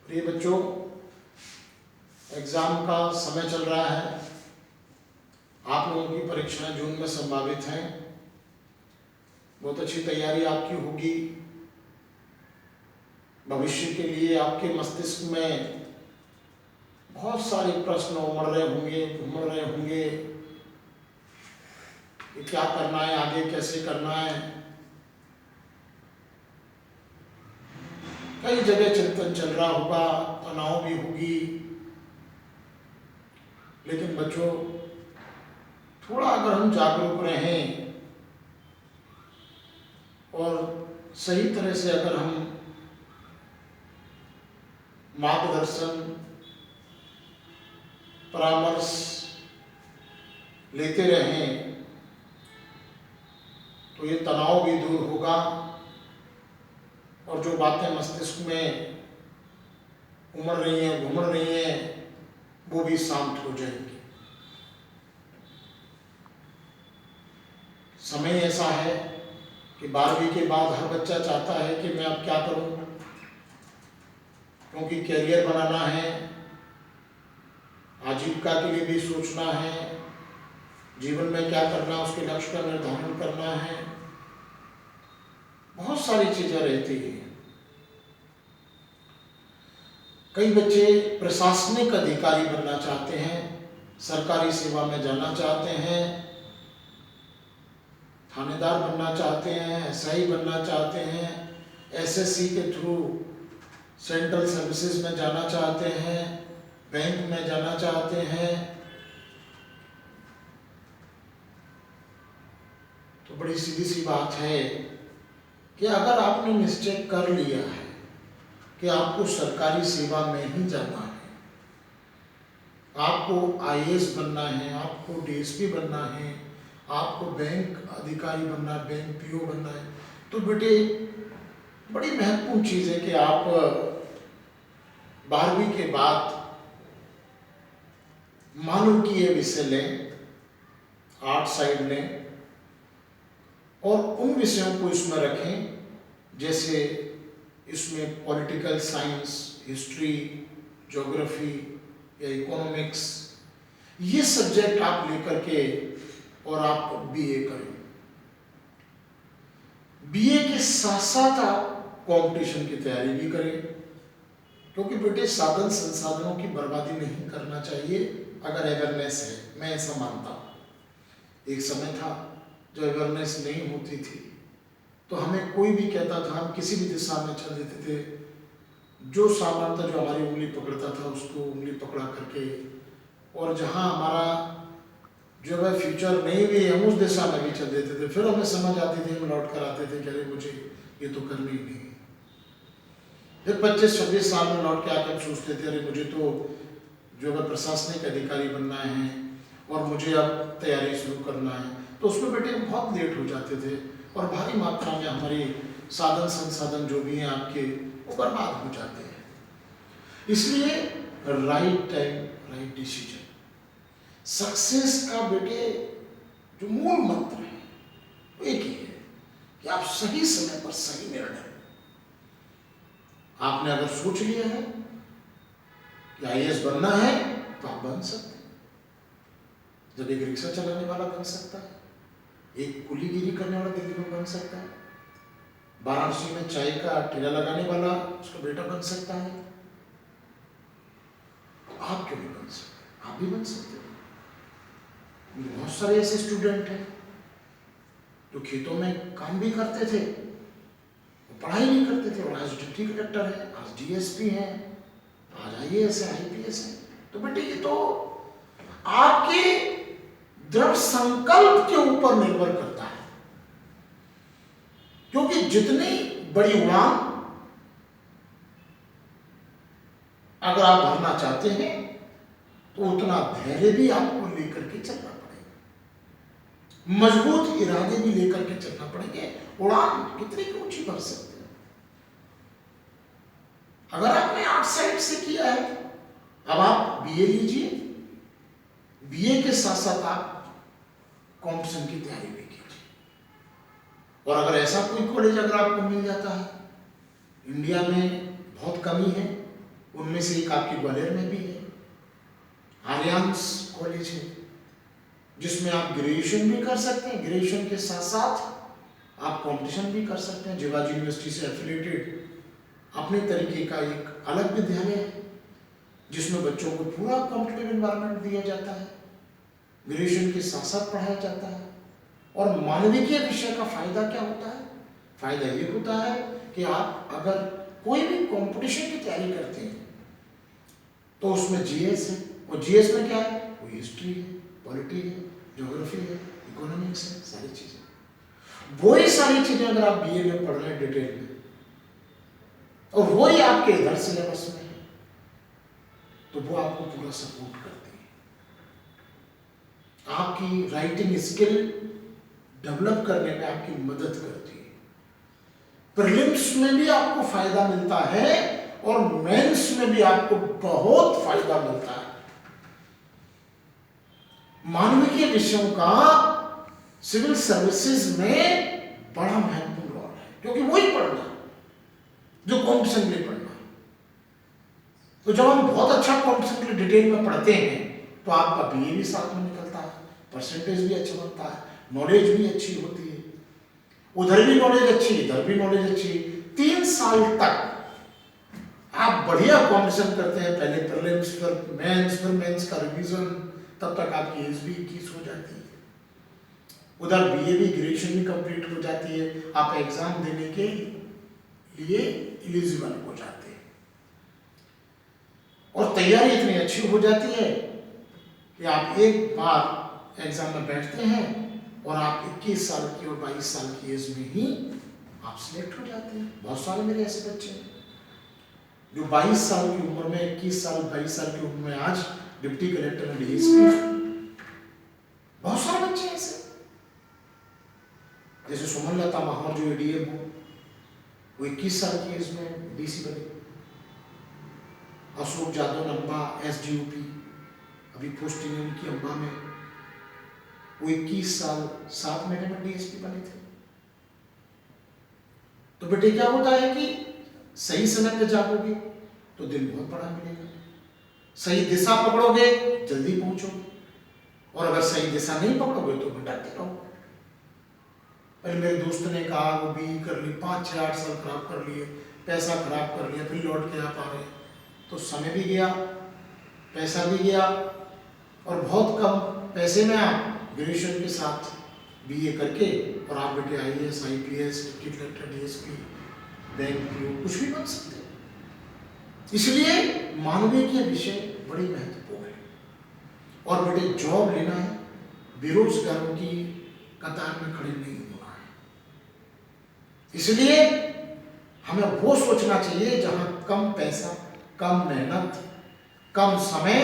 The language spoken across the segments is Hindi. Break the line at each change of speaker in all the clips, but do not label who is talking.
प्रिय बच्चों, एग्जाम का समय चल रहा है। आप लोगों की परीक्षाएं जून में संभावित हैं। बहुत अच्छी तैयारी आपकी होगी। भविष्य के लिए आपके मस्तिष्क में बहुत सारे प्रश्न उमड़ रहे होंगे कि क्या करना है, आगे कैसे करना है। कई जगह चिंतन चल रहा होगा, तनाव भी होगी। लेकिन बच्चों, थोड़ा अगर हम जागरूक रहें और सही तरह से अगर हम मार्गदर्शन परामर्श लेते रहें तो ये तनाव भी दूर होगा और जो बातें मस्तिष्क में उमड़ रही हैं, घूम रही हैं, वो भी शांत हो जाएंगी। समय ऐसा है कि 12वीं के बाद हर बच्चा चाहता है कि मैं अब क्या करूं, क्योंकि कैरियर बनाना है, आजीविका के लिए भी सोचना है, जीवन में क्या करना उसके लक्ष्य का निर्धारण करना है। बहुत सारी चीजें रहती हैं। कई बच्चे प्रशासनिक अधिकारी बनना चाहते हैं, सरकारी सेवा में जाना चाहते हैं, थानेदार बनना चाहते हैं, एसआई बनना चाहते हैं, एसएससी के थ्रू सेंट्रल सर्विसेज में जाना चाहते हैं, बैंक में जाना चाहते हैं। तो बड़ी सीधी सी बात है कि अगर आपने निश्चय कर लिया है कि आपको सरकारी सेवा में ही जाना है, आपको आईएएस बनना है, आपको डीएसपी बनना है, आपको बैंक अधिकारी बनना है, बैंक पीओ बनना है, तो बेटे बड़ी महत्वपूर्ण चीज़ है कि आप 12वीं के बाद मानविकीय विषय लें, आर्ट साइड लें और उन विषयों को इसमें रखें, जैसे इसमें पॉलिटिकल साइंस, हिस्ट्री, ज्योग्राफी या इकोनॉमिक्स, ये सब्जेक्ट आप लेकर के और आप बीए करें। बीए के साथ साथ आप कंपटीशन की तैयारी भी करें, क्योंकि बेटे साधन संसाधनों की बर्बादी नहीं करना चाहिए अगर अवेयरनेस है। मैं ऐसा मानता हूँ। एक समय था जो अवेयरनेस नहीं होती थी तो हमें कोई भी कहता था, हम किसी भी दिशा में चल देते थे, जो सामर्थ्य जो हमारी उंगली पकड़ता था उसको उंगली पकड़ा करके, और जहाँ हमारा जो है फ्यूचर नहीं भी हम उस दिशा में भी चल देते थे। फिर हमें समझ आती थी, हम लौट कर आते थे कि अरे मुझे ये तो करनी ही नहीं। फिर 25-26 साल में लौट के आकर सोचते थे, अरे मुझे तो जो है प्रशासनिक अधिकारी बनना है और मुझे अब तैयारी शुरू करना है। तो उसमें बेटे हम बहुत लेट हो जाते थे और भारी मात्रा में हमारी साधन संसाधन जो भी हैं आपके, वो बर्बाद हो जाते हैं। इसलिए right time right decision, success का बेटे जो मूल मंत्र है वो एक ही है कि आप सही समय पर सही निर्णय। आपने अगर सोच लिया है कि आईएएस बनना है तो आप बन सकते हैं। जब एक रिक्शा चलाने वाला बन सकता है, एक कुलीगिरी करने वाला दिल्ली में बन सकता है, वाराणसी में चाय का ठेला लगाने वाला उसका बेटा बन सकता है, तो आप क्यों नहीं बन सकते? आप भी बन सकते हो। बहुत सारे ऐसे स्टूडेंट हैं जो खेतों में काम भी करते थे, पढ़ाई नहीं करते थे, और आज डिप्टी कलेक्टर है, आज डीएसपी हैं, आज आईएएस है, आईपीएस है। तो बेटे ये तो आपके दृढ़ संकल्प के ऊपर निर्भर करता है, क्योंकि जितनी बड़ी उड़ान अगर आप भरना चाहते हैं तो उतना धैर्य भी आपको लेकर के चलना पड़ेगा, मजबूत इरादे भी लेकर के चलना पड़ेंगे। उड़ान कितनी ऊंची भर सकते हैं। अगर आपने आर्ट साइड से किया है, अब आप बीए लीजिए, बीए के साथ साथ आप कॉम्पिटिशन की तैयारी भी कीजिए। और अगर ऐसा कोई कॉलेज अगर आपको मिल जाता है, इंडिया में बहुत कमी है, उनमें से एक आपकी ग्वालियर में भी है, आर्यांस कॉलेज है, जिसमें आप ग्रेजुएशन भी कर सकते हैं, ग्रेजुएशन के साथ साथ आप कंपटीशन भी कर सकते हैं। जिवाजी यूनिवर्सिटी से एफिलेटेड अपने तरीके का एक अलग विद्यालय है, जिसमें बच्चों को पूरा कॉम्पिटिटिव एनवायरनमेंट दिया जाता है, ग्रेजुएशन के साथ साथ पढ़ाया जाता है। और मानविकीय विषय का फायदा क्या होता है? फायदा ये होता है कि आप अगर कोई भी कंपटीशन की तैयारी करते हैं तो उसमें जीएस है, और जीएस में क्या है? वो हिस्ट्री है, पॉलिटी है, ज्योग्राफी है, इकोनॉमिक्स है, सारी चीजें। वही सारी चीजें अगर आप बीए में पढ़ रहे हैं डिटेल में, और वही आपके इधर सिलेबस में है, तो वो आपको पूरा सपोर्ट करती है, आपकी राइटिंग स्किल डेवलप करने में आपकी मदद करती है। प्रीलिम्स में भी आपको फायदा मिलता है और मेंस में भी आपको बहुत फायदा मिलता है। मानविकीय विषयों का सिविल सर्विसेज में बड़ा महत्वपूर्ण रोल है, क्योंकि वही पढ़ना जो कॉम्पिटिशन के लिए पढ़ना। तो जब हम बहुत अच्छा कॉम्पिटिशन के लिए डिटेल में पढ़ते हैं तो आपका बीए भी साथ में निकलता है, परसेंटेज भी अच्छा बनता है, नॉलेज भी अच्छी होती है, उधर भी नॉलेज अच्छी, इधर भी नॉलेज अच्छी। 3 साल तक आप बढ़िया कॉम्पिटिशन करते हैं, पहले प्रीलिम्स फिर मेंस का रिवीजन, तब तक आपकी एज भी 21 हो जाती है, उधर बीए भी ग्रेजुएशन भी कंप्लीट हो जाती है, आप एग्जाम देने के लिए एलिजिबल हो जाते हैं, और तैयारी इतनी अच्छी हो जाती है कि आप एक बार एग्जाम में बैठते हैं और आप 21 साल की और 22 साल की एज में ही आप सिलेक्ट हो जाते हैं। बहुत सारे मेरे ऐसे बच्चे हैं जो 22 साल की उम्र में, 21 साल 22 साल की उम्र में आज डिप्टी कलेक्टर एंड डीएसपी, बहुत सारे बच्चे ऐसे, जैसे सुमन लता माहौर जो एडीएम हो, वो 21 साल की एज में डीसी बने। अशोक जादव नंबा एसडीओपी, अभी पोस्टिंग उनकी अम्बा में, वो 21 साल 7 महीने में डीएसपी बने थे। तो बेटे क्या होता है कि सही समय पे जाओगे तो दिन बहुत बड़ा मिलेगा, सही दिशा पकड़ोगे जल्दी पहुंचोगे, और अगर सही दिशा नहीं पकड़ोगे तो भटकते रहोगे। पहले मेरे दोस्त ने कहा वो बीई कर ली, 5-6-8 साल खराब कर लिए, पैसा खराब कर लिया, फिर लौट के आ पा रहे, तो समय भी गया, पैसा भी गया, और बहुत कम पैसे में आप ग्रेजुएशन के साथ बीए करके और आप बेटे IAS, IPS, deputy collector, DSP, bank PO कुछ भी बन सकते हैं। इसलिए मानवीय विषय बड़ी महत्वपूर्ण है। और बेटे जॉब लेना है, बेरोजगारों की कतार में खड़े नहीं होना है। इसलिए हमें वो सोचना चाहिए जहां कम पैसा, कम मेहनत, कम समय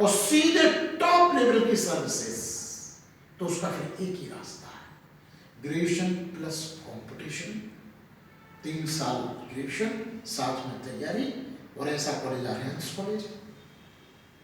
और सीधे टॉप लेवल की सर्विसेज, तो उसका फिर एक ही रास्ता है, ग्रेजुएशन प्लस कंपटीशन। 3 साल ग्रेजुएशन, साथ में तैयारी, और ऐसा कॉलेज आर्यन्स कॉलेज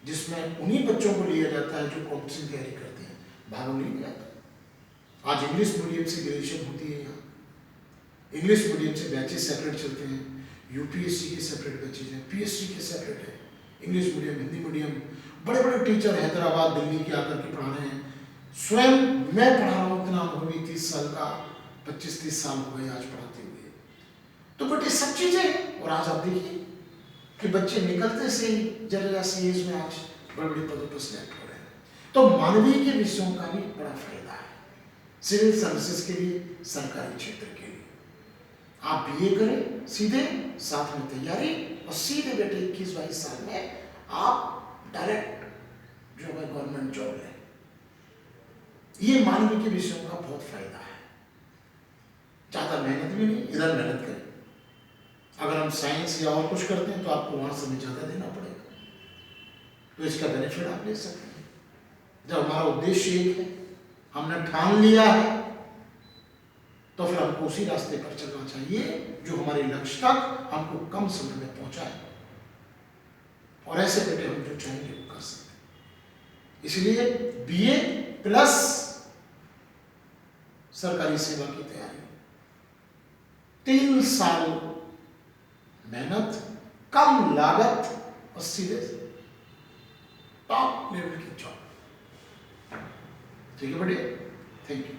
जिसमें उन्हीं बच्चों को लिया जाता है जो कॉम्पिटिशन तैयारी करते हैं, बाहरों नहीं जाता। आज इंग्लिश मीडियम से ग्रेजुएशन होती है, यहाँ इंग्लिश मीडियम से बैचेस सेपरेट चलते हैं, यूपीएससी के सेपरेट बैचेज हैं, पीएससी के सेपरेट है, इंग्लिश मीडियम, हिंदी मीडियम। बड़े बड़े टीचर हैदराबाद, दिल्ली के आकर के पढ़ा रहे हैं। स्वयं मैं पढ़ा रहा हूँ, इतना अनुभव भी 30 साल का, 25-30 साल हो गए आज पढ़ाते हुए। तो बेटे सब चीजें हैं, और आज आप देखिए कि बच्चे निकलते से ही जरा सी एज में आज बड़े बड़े पदों पर सिलेक्ट हो रहे हैं। तो मानवीय के विषयों का भी बड़ा फायदा है सिविल सर्विसेज के लिए, सरकारी क्षेत्र के लिए। आप बीए करें सीधे, साथ में तैयारी, और सीधे बेटे 21-22 साल में आप डायरेक्ट जो है गवर्नमेंट जॉब लें। ये मानवीय के विषयों का बहुत फायदा है। ज्यादा मेहनत भी नहीं, इधर मेहनत करें। अगर हम साइंस या और कुछ करते हैं तो आपको वहां समय ज्यादा देना पड़ेगा, तो इसका बेनिफिट आप ले सकते हैं। जब हमारा उद्देश्य एक है, हमने ठान लिया है, तो फिर हमको उसी रास्ते पर चलना चाहिए जो हमारे लक्ष्य तक हमको कम समय में पहुंचाए, और ऐसे बेटे हम जो चाहेंगे वो कर सकते हैं। इसलिए बीए प्लस सरकारी सेवा की तैयारी, 3 साल मेहनत, कम लागत और सीधे टॉप लेवल की जॉब। ठीक है बढ़िया, थैंक यू।